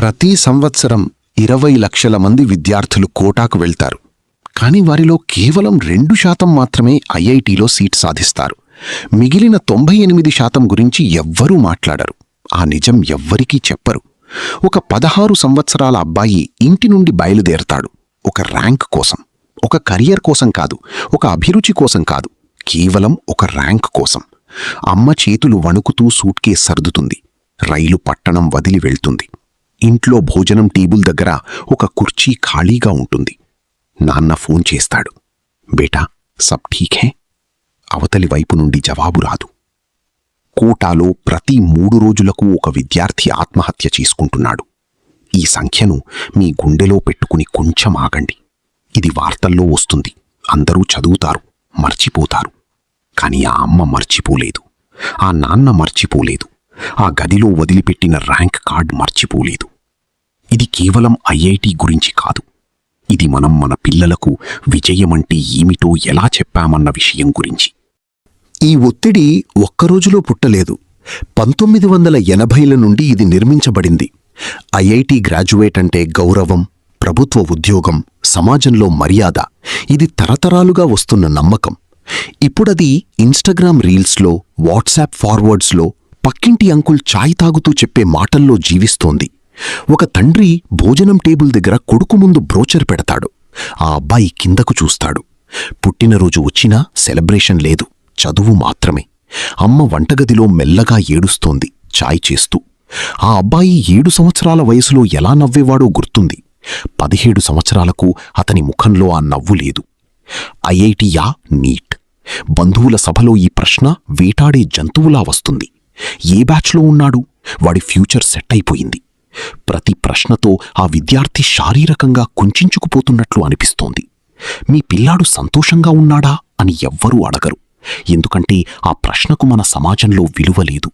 ప్రతి సంవత్సరం 20 లక్షల మంది విద్యార్థులు కోటాకు వెళ్తారు. కానీ వారిలో కేవలం 2% మాత్రమే ఐఐటీలో సీట్ సాధిస్తారు. మిగిలిన 98% గురించి ఎవ్వరూ మాట్లాడరు. ఆ నిజం ఎవ్వరికీ చెప్పరు. ఒక 16 సంవత్సరాల అబ్బాయి ఇంటి నుండి బయలుదేరతాడు. ఒక ర్యాంక్ కోసం, ఒక కెరియర్ కోసం కాదు, ఒక అభిరుచి కోసం కాదు, కేవలం ఒక ర్యాంక్ కోసం. అమ్మ చేతులు వణుకుతూ సూట్ కేస్ సర్దుతుంది. రైలు పట్టణం వదిలి వెళ్తుంది. ఇంట్లో భోజనం టేబుల్ దగ్గర ఒక కుర్చీ ఖాళీగా ఉంటుంది. నాన్న ఫోన్ చేస్తాడు. బేటా, సబ్ ఠీక్ హే? అవతలి వైపు నుండి జవాబు రాదు. కోటాలో ప్రతి 3 రోజులకు ఒక విద్యార్థి ఆత్మహత్య చేసుకుంటున్నాడు. ఈ సంఖ్యను మీ గుండెలో పెట్టుకుని కొంచెం ఆగండి. ఇది వార్తల్లో వస్తుంది. అందరూ చదువుతారు, మర్చిపోతారు. కాని ఆ అమ్మ మర్చిపోలేదు. ఆ నాన్న మర్చిపోలేదు. ఆ గదిలో వదిలిపెట్టిన ర్యాంక్ కార్డ్ మర్చిపోలేదు. ఇది కేవలం ఐఐటి గురించి కాదు. ఇది మనం మన పిల్లలకు విజయమంటే ఏమిటో ఎలా చెప్పామన్న విషయం గురించి. ఈ ఒత్తిడి ఒక్కరోజులో పుట్టలేదు. 1980ల నుండి ఇది నిర్మించబడింది. ఐఐటి గ్రాడ్యుయేట్ అంటే గౌరవం, ప్రభుత్వ ఉద్యోగం, సమాజంలో మర్యాద. ఇది తరతరాలుగా వస్తున్న నమ్మకం. ఇప్పుడది ఇన్స్టాగ్రామ్ రీల్స్లో, వాట్సాప్ ఫార్వర్డ్స్లో, పక్కింటి అంకుల్ చాయ్ తాగుతూ చెప్పే మాటల్లో జీవిస్తోంది. ఒక తండ్రి భోజనం టేబుల్ దగ్గర కొడుకు ముందు బ్రోచర్ పెడతాడు. ఆ అబ్బాయి కిందకు చూస్తాడు. పుట్టినరోజు వచ్చినా సెలబ్రేషన్ లేదు, చదువు మాత్రమే. అమ్మ వంటగదిలో మెల్లగా ఏడుస్తోంది చాయ్ చేస్తూ. ఆ అబ్బాయి 7 సంవత్సరాల వయసులో ఎలా నవ్వేవాడో గుర్తుంది. 17 సంవత్సరాలకు అతని ముఖంలో ఆ నవ్వు లేదు. ఐఐటియా, నీట్? బంధువుల సభలో ఈ ప్రశ్న వేటాడే జంతువులా వస్తుంది. ఏ బ్యాచ్లో ఉన్నాడు? వాడి ఫ్యూచర్ సెట్ అయిపోయింది. ప్రతి ప్రశ్నతో ఆ విద్యార్థి శారీరకంగా కుంచుకుపోతున్నట్లు అనిపిస్తోంది. మీ పిల్లాడు సంతోషంగా ఉన్నాడా అని ఎవ్వరూ అడగరు. ఎందుకంటే ఆ ప్రశ్నకు మన సమాజంలో విలువ లేదు.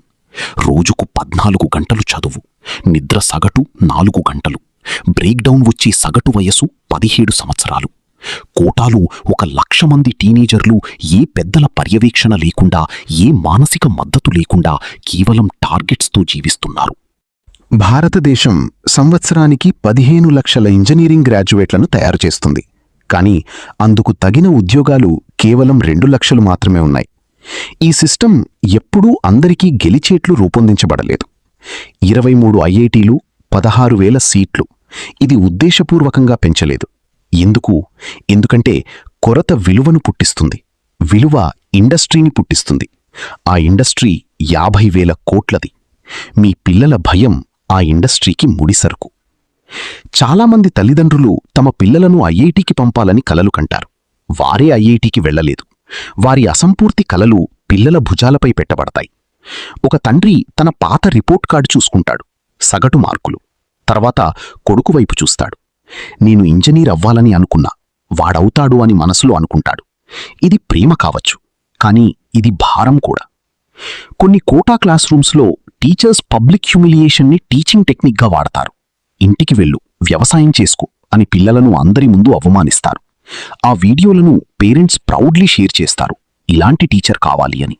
రోజుకు 14 గంటలు చదువు, నిద్ర సగటు 4 గంటలు, బ్రేక్డౌన్ వచ్చే సగటు వయసు 17 సంవత్సరాలు. కోటాలో 1,00,000 మంది టీనేజర్లు ఏ పెద్దల పర్యవేక్షణ లేకుండా, ఏ మానసిక మద్దతు లేకుండా కేవలం టార్గెట్స్తో జీవిస్తున్నారు. భారతదేశం సంవత్సరానికి 15 లక్షల ఇంజనీరింగ్ గ్రాడ్యుయేట్లను తయారు చేస్తుంది. కానీ అందుకు తగిన ఉద్యోగాలు కేవలం 2 లక్షలు మాత్రమే ఉన్నాయి. ఈ సిస్టమ్ ఎప్పుడూ అందరికీ గెలిచేట్లు రూపొందించబడలేదు. 23 ఐఐటీలు, 16,000 సీట్లు. ఇది ఉద్దేశపూర్వకంగా పెంచలేదు. ఎందుకంటే కొరత విలువను పుట్టిస్తుంది. విలువ ఇండస్ట్రీని పుట్టిస్తుంది. ఆ ఇండస్ట్రీ 50,000 కోట్లది. మీ పిల్లల భయం ఆ ఇండస్ట్రీకి ముడిసరుకు. చాలామంది తల్లిదండ్రులు తమ పిల్లలను ఐఐటికి పంపాలని కలలు కంటారు. వారే ఐఐటికి వెళ్లలేదు. వారి అసంపూర్తి కలలు పిల్లల భుజాలపై పెట్టబడతాయి. ఒక తండ్రి తన పాత రిపోర్ట్ కార్డు చూసుకుంటాడు, సగటు మార్కులు. తర్వాత కొడుకు వైపు చూస్తాడు. నేను ఇంజనీర్ అవ్వాలని అనుకున్నా, వాడవుతాడు అని మనసులో అనుకుంటాడు. ఇది ప్రేమ కావచ్చు, కానీ ఇది భారం కూడా. కొన్ని కోటా క్లాస్ రూమ్స్లో టీచర్స్ పబ్లిక్ హ్యూమిలియేషన్ని టీచింగ్ టెక్నిక్గా వాడతారు. ఇంటికి వెళ్ళు, వ్యవసాయం చేసుకో అని పిల్లలను అందరి ముందు అవమానిస్తారు. ఆ వీడియోలను పేరెంట్స్ ప్రౌడ్లీ షేర్ చేస్తారు, ఇలాంటి టీచర్ కావాలి అని.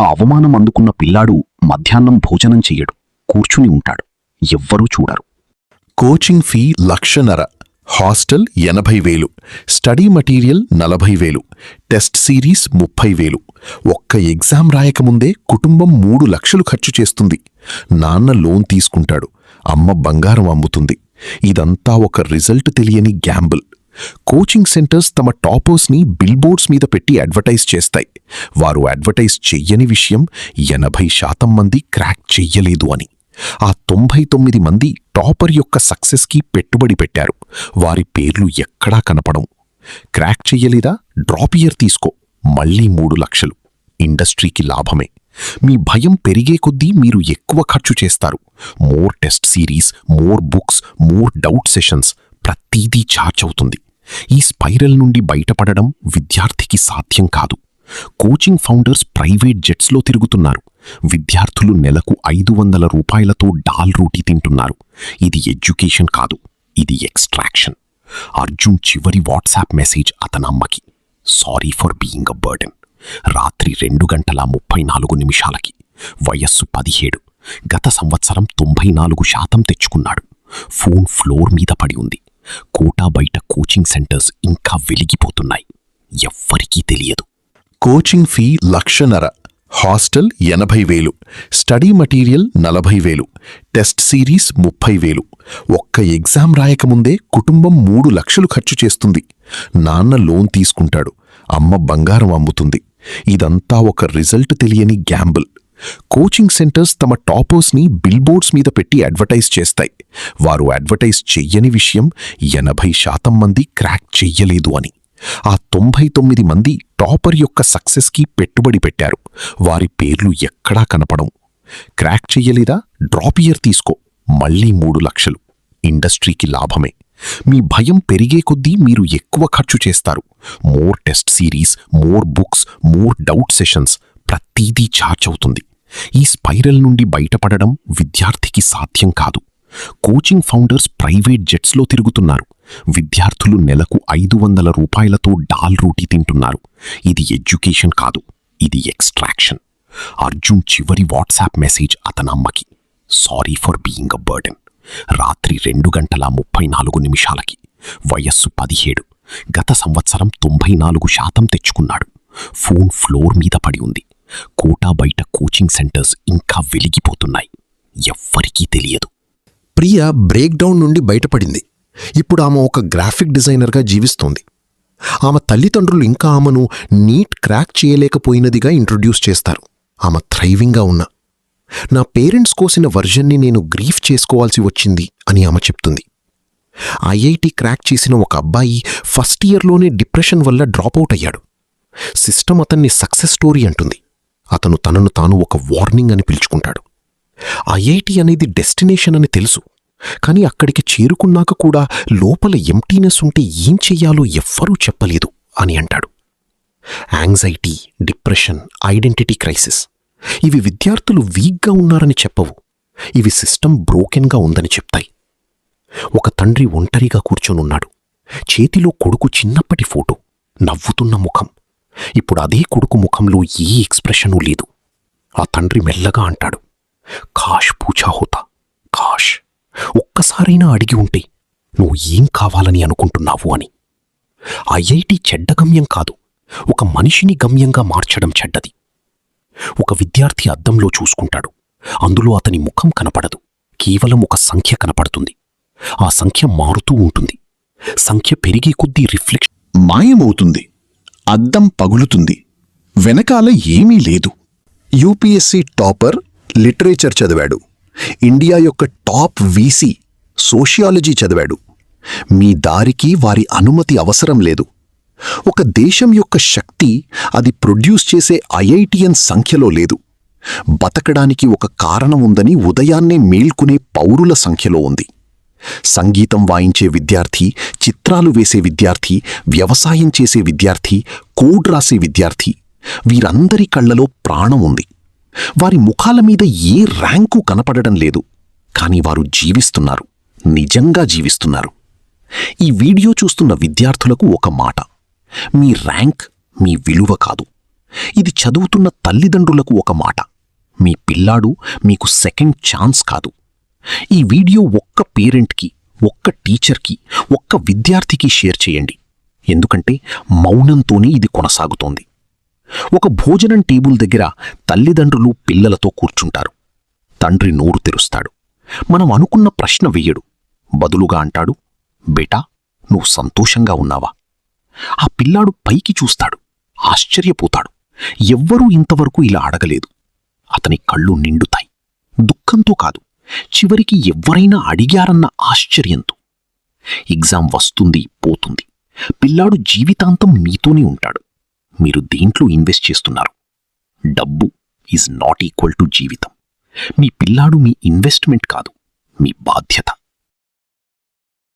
ఆ అవమానం అందుకున్న పిల్లాడు మధ్యాహ్నం భోజనం చెయ్యడు, కూర్చుని ఉంటాడు. ఎవ్వరూ చూడరు. Coaching fee 1,50,000, hostel 80,000, study material 40,000, test series 30,000. ఒక్క ఎగ్జామ్ రాయకముందే కుటుంబం 3 లక్షలు ఖర్చు చేస్తుంది. నాన్న లోన్ తీసుకుంటాడు, అమ్మ బంగారం అమ్ముతుంది. ఇదంతా ఒక రిజల్ట్ తెలియని గ్యాంబుల్. కోచింగ్ సెంటర్స్ తమ టాపర్స్ని బిల్బోర్డ్స్ మీద పెట్టి అడ్వర్టైజ్ చేస్తాయి. వారు అడ్వర్టైజ్ చెయ్యని విషయం 80% మంది క్రాక్ చెయ్యలేదు అని. ఆ 99 మంది టాపర్ యొక్క సక్సెస్కి పెట్టుబడి పెట్టారు. వారి పేర్లు ఎక్కడా కనపడవు. క్రాక్ చెయ్యలేదా? డ్రాప్ ఇయర్ తీసుకో, మళ్లీ 3 లక్షలు. ఇండస్ట్రీకి లాభమే. మీ భయం పెరిగే కొద్దీ మీరు ఎక్కువ ఖర్చు చేస్తారు. More test series, more books, more doubt sessions, ప్రతీదీ ఛార్జ్ అవుతుంది. ఈ స్పైరల్ నుండి బయటపడడం విద్యార్థికి సాధ్యం కాదు. కోచింగ్ ఫౌండర్స్ ప్రైవేట్ జెట్స్లో తిరుగుతున్నారు. విద్యార్థులు నెలకు 500 రూపాయలతో డాల్ రోటీ తింటున్నారు. ఇది ఎడ్యుకేషన్ కాదు, ఇది ఎక్స్ట్రాక్షన్. అర్జున్ చివరి వాట్సాప్ మెసేజ్ అతనమ్మకి, sorry for being a burden. రాత్రి 2:34 వయస్సు 17. గత సంవత్సరం 94% తెచ్చుకున్నాడు. ఫోన్ ఫ్లోర్ మీద పడి ఉంది. కోటా బయట కోచింగ్ సెంటర్స్ ఇంకా వెలిగిపోతున్నాయి. ఎవ్వరికీ తెలియదు. Coaching fee 1,50,000, hostel 80,000, study material 40,000, test series 30,000. ఒక్క ఎగ్జామ్ రాయకముందే కుటుంబం 3 లక్షలు ఖర్చు చేస్తుంది. నాన్న లోన్ తీసుకుంటాడు, అమ్మ బంగారం అమ్ముతుంది. ఇదంతా ఒక రిజల్ట్ తెలియని గ్యాంబుల్. కోచింగ్ సెంటర్స్ తమ టాపర్స్ని బిల్బోర్డ్స్ మీద పెట్టి అడ్వర్టైజ్ చేస్తాయి. వారు అడ్వర్టైజ్ చెయ్యని విషయం 80% మంది క్రాక్ చెయ్యలేదు అని. ఆ 99 మంది టాపర్ యొక్క సక్సెస్కి పెట్టుబడి పెట్టారు. వారి పేర్లు ఎక్కడా కనపడం. క్రాక్ చెయ్యలేదా? డ్రాప్ ఇయర్ తీసుకో, మళ్ళీ 3 లక్షలు. ఇండస్ట్రీకి లాభమే. మీ భయం పెరిగే కొద్దీ మీరు ఎక్కువ ఖర్చు చేస్తారు. More test series, more books, more doubt sessions, ప్రతీదీ ఛార్జ్ అవుతుంది. ఈ స్పైరల్ నుండి బయటపడడం విద్యార్థికి సాధ్యం కాదు. కోచింగ్ ఫౌండర్స్ ప్రైవేట్ జెట్స్లో తిరుగుతున్నారు. విద్యార్థులు నెలకు 500 రూపాయలతో డాల్ రోటీ తింటున్నారు. ఇది ఎడ్యుకేషన్ కాదు, ఇది ఎక్స్ట్రాక్షన్. అర్జున్ చివరి వాట్సాప్ మెసేజ్ అతనమ్మకి, sorry for being a burden. రాత్రి 2:34 వయస్సు 17. గత సంవత్సరం 94% తెచ్చుకున్నాడు. ఫోన్ ఫ్లోర్ మీద పడి ఉంది. కోటా బయట కోచింగ్ సెంటర్స్ ఇంకా వెలిగిపోతున్నాయి. ఎవ్వరికీ తెలియదు. ప్రియ బ్రేక్డౌన్ నుండి బయటపడింది. ఇప్పుడు ఆమె ఒక గ్రాఫిక్ డిజైనర్గా జీవిస్తోంది. ఆమె తల్లిదండ్రులు ఇంకా ఆమెను నీట్ క్రాక్ చేయలేకపోయినదిగా ఇంట్రొడ్యూస్ చేస్తారు. ఆమె థ్రైవింగ్గా ఉన్నా, నా పేరెంట్స్ కోసిన వర్జన్ని నేను గ్రీఫ్ చేసుకోవాల్సి వచ్చింది అని ఆమె చెప్తుంది. ఐఐటి క్రాక్ చేసిన ఒక అబ్బాయి ఫస్ట్ ఇయర్లోనే డిప్రెషన్ వల్ల డ్రాపౌట్ అయ్యాడు. సిస్టమ్ అతన్ని సక్సెస్ స్టోరీ అంటుంది. అతను తనను తాను ఒక వార్నింగ్ అని పిలుచుకుంటాడు. ఐఐటి అనేది డెస్టినేషన్ అని తెలుసు, కానీ అక్కడికి చేరుకున్నాక కూడా లోపల ఎంప్టీనెస్ ఉంటే ఏం చెయ్యాలో ఎవ్వరూ చెప్పలేదు అని అంటాడు. యాంగ్జైటీ, డిప్రెషన్, ఐడెంటిటీ క్రైసిస్, ఇవి విద్యార్థులు వీక్గా ఉన్నారని చెప్పవు. ఇవి సిస్టమ్ బ్రోకెన్గా ఉందని చెప్తాయి. ఒక తండ్రి ఒంటరిగా కూర్చొనున్నాడు. చేతిలో కొడుకు చిన్నప్పటి ఫోటో, నవ్వుతున్న ముఖం. ఇప్పుడు అదే కొడుకు ముఖంలో ఏ ఎక్స్ప్రెషనూ లేదు. ఆ తండ్రి మెల్లగా అంటాడు, కాష్ పూఛా హోతా, కాష్, ఒక్కసారైనా అడిగి ఉంటే నువ్వు ఏం కావాలని అనుకుంటున్నావు అని. ఐఐటి చెడ్డ గమ్యం కాదు, ఒక మనిషిని గమ్యంగా మార్చడం చెడ్డది. ఒక విద్యార్థి అద్దంలో చూసుకుంటాడు. అందులో అతని ముఖం కనపడదు, కేవలం ఒక సంఖ్య కనపడుతుంది. ఆ సంఖ్య మారుతూ ఉంటుంది. సంఖ్య పెరిగే కొద్దీ రిఫ్లెక్షన్ మాయమవుతుంది. అద్దం పగులుతుంది. వెనకాల ఏమీ లేదు. యూపీఎస్సీ టాపర్ లిటరేచర్ చదివాడు. ఇండియా యొక్క టాప్ వీసీ సోషియాలజీ చదివాడు. మీ దారికి వారి అనుమతి అవసరం లేదు. ఒక దేశం యొక్క శక్తి అది ప్రొడ్యూస్ చేసే ఐఐటిఎన్ సంఖ్యలో లేదు. బతకడానికి ఒక కారణం ఉందని ఉదయాన్నే మేల్కొనే పౌరుల సంఖ్యలో ఉంది. సంగీతం వాయించే విద్యార్థి, చిత్రాలు వేసే విద్యార్థి, వ్యవసాయం చేసే విద్యార్థి, కోడ్ రాసే విద్యార్థి, వీరందరి కళ్లలో ప్రాణం ఉంది. వారి ముఖాల మీద ఏ ర్యాంకు కనపడడం లేదు, కాని వారు జీవిస్తున్నారు, నిజంగా జీవిస్తున్నారు. ఈ వీడియో చూస్తున్న విద్యార్థులకు ఒక మాట, మీ ర్యాంక్ మీ విలువ కాదు. ఇది చదువుతున్న తల్లిదండ్రులకు ఒక మాట, మీ పిల్లాడు మీకు సెకండ్ ఛాన్స్ కాదు. ఈ వీడియో ఒక్క పేరెంట్కి, ఒక్క టీచర్కి, ఒక్క విద్యార్థికి షేర్ చేయండి. ఎందుకంటే మౌనంతోనే ఇది కొనసాగుతోంది. ఒక భోజనం టేబుల్ దగ్గర తల్లిదండ్రులు పిల్లలతో కూర్చుంటారు. తండ్రి నోరు తెరుస్తాడు. మనం అనుకున్న ప్రశ్న వెయ్యడు. బదులుగా అంటాడు, బేటా, నువ్వు సంతోషంగా ఉన్నావా? ఆ పిల్లాడు పైకి చూస్తాడు, ఆశ్చర్యపోతాడు. ఎవ్వరూ ఇంతవరకు ఇలా అడగలేదు. అతని కళ్ళు నిండుతాయి. దుఃఖంతో కాదు, చివరికి ఎవ్వరైనా అడిగారన్న ఆశ్చర్యంతో. ఎగ్జామ్ వస్తుంది, పోతుంది. పిల్లాడు జీవితాంతం మీతోనే ఉంటాడు. మీరు దేంట్లో ఇన్వెస్ట్ చేస్తున్నారు? డబ్బు ఈజ్ నాట్ ఈక్వల్ టు జీవితం. మీ పిల్లాడు మీ ఇన్వెస్ట్మెంట్ కాదు, మీ బాధ్యత.